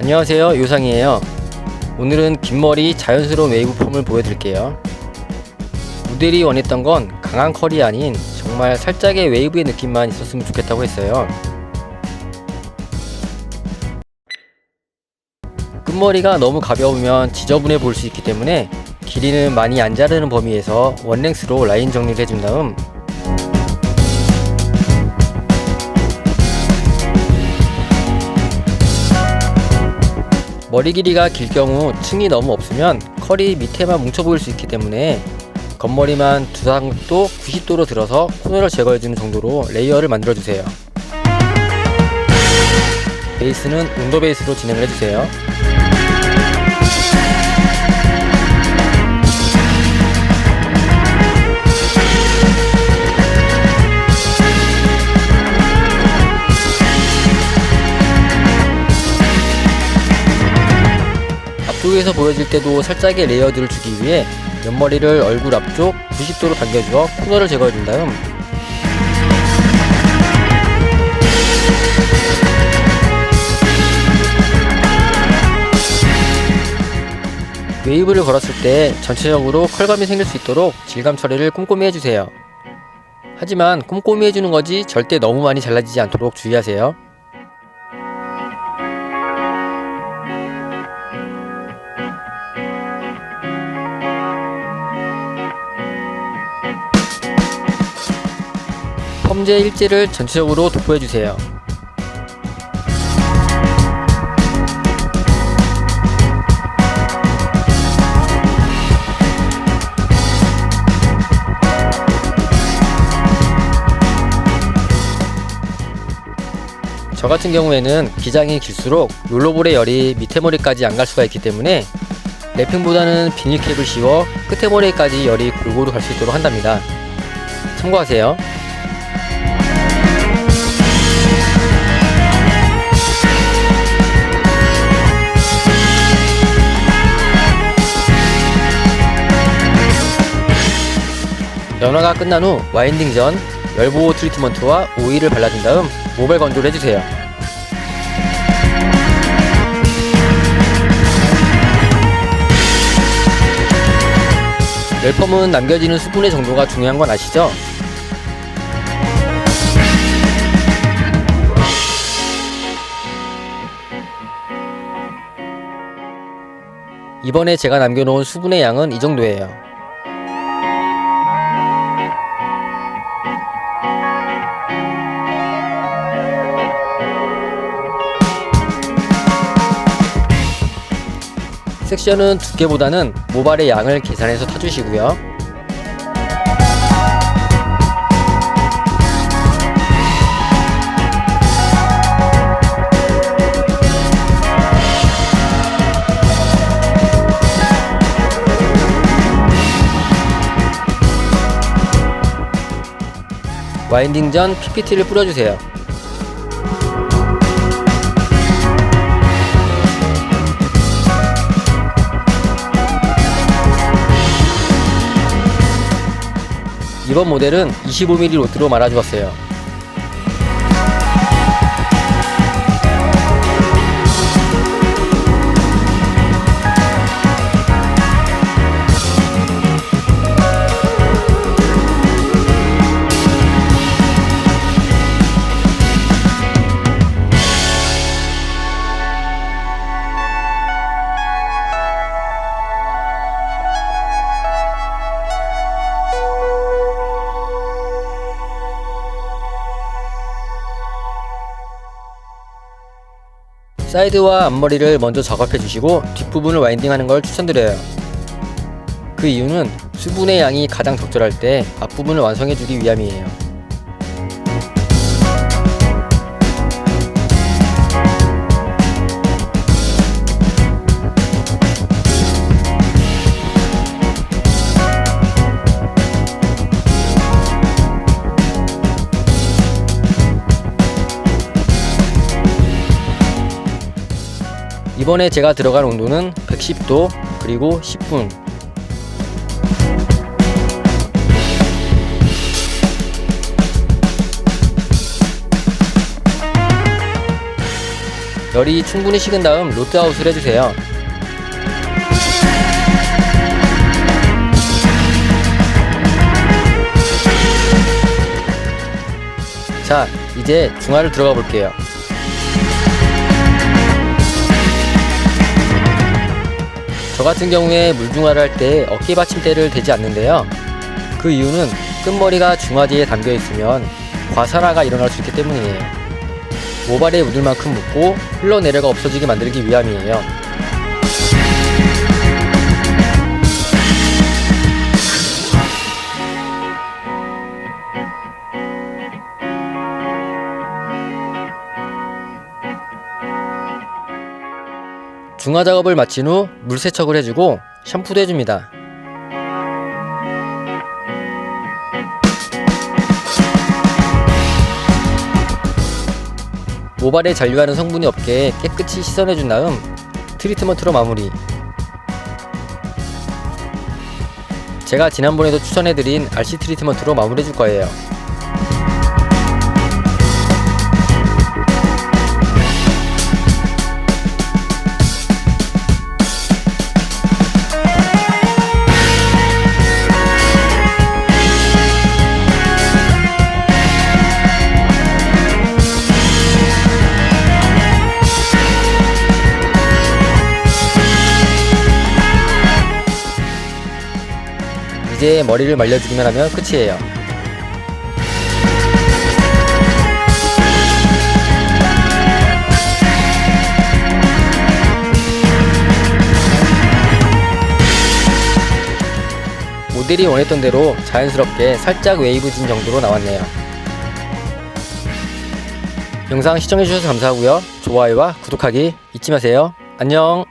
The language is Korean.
안녕하세요, 요상이에요. 오늘은 긴머리 자연스러운 웨이브 폼을 보여드릴게요. 모델이 원했던 건 강한 컬이 아닌 정말 살짝의 웨이브의 느낌만 있었으면 좋겠다고 했어요. 끝머리가 너무 가벼우면 지저분해 보일 수 있기 때문에 길이는 많이 안 자르는 범위에서 원랭스로 라인 정리를 해준 다음 머리 길이가 길 경우 층이 너무 없으면 컬이 밑에만 뭉쳐 보일 수 있기 때문에 겉머리만 두상도 90도로 들어서 코너를 제거해주는 정도로 레이어를 만들어주세요. 베이스는 온도 베이스로 진행을 해주세요. 앞쪽에서 보여질 때도 살짝의 레이어드를 주기 위해 옆머리를 얼굴 앞쪽 90도로 당겨주어 코너를 제거해준 다음 웨이브를 걸었을 때 전체적으로 컬감이 생길 수 있도록 질감 처리를 꼼꼼히 해주세요. 하지만 꼼꼼히 해주는 거지 절대 너무 많이 잘라지지 않도록 주의하세요. 펌제 일지를 전체적으로 도포해주세요. 저 같은 경우에는 기장이 길수록 롤러볼의 열이 밑에 머리까지 안 갈 수가 있기 때문에 랩핑보다는 비닐캡을 씌워 끝에 머리까지 열이 골고루 갈 수 있도록 한답니다. 참고하세요. 연화가 끝난 후 와인딩 전 열보호 트리트먼트와 오일을 발라준 다음 모발 건조를 해주세요. 멜펌은 남겨지는 수분의 정도가 중요한 건 아시죠? 이번에 제가 남겨놓은 수분의 양은 이 정도예요. 섹션은 두께보다는 모발의 양을 계산해서 타주시고요. 와인딩 전 PPT를 뿌려주세요. 이번 모델은 25mm 로트로 말아주었어요. 사이드와 앞머리를 먼저 작업해 주시고 뒷부분을 와인딩하는 걸 추천드려요. 그 이유는 수분의 양이 가장 적절할 때 앞부분을 완성해 주기 위함이에요. 이번에 제가 들어간 온도는 110도 그리고 10분. 열이 충분히 식은 다음 로트아웃을 해주세요. 자, 이제 중화를 들어가 볼게요. 저 같은 경우에 물중화를 할 때 어깨 받침대를 대지 않는데요. 그 이유는 끝머리가 중화제에 담겨 있으면 과산화가 일어날 수 있기 때문이에요. 모발에 묻을 만큼 묻고 흘러내려가 없어지게 만들기 위함이에요. 중화 작업을 마친 후 물세척을 해주고 샴푸도 해줍니다. 모발에 잔류하는 성분이 없게 깨끗이 씻어내준 다음 트리트먼트로 마무리. 제가 지난번에도 추천해드린 RC 트리트먼트로 마무리해줄 거예요. 이제 머리를 말려주기만 하면 끝이에요. 모델이 원했던 대로 자연스럽게 살짝 웨이브진 정도로 나왔네요. 영상 시청해주셔서 감사하고요. 좋아요와 구독하기 잊지 마세요. 안녕.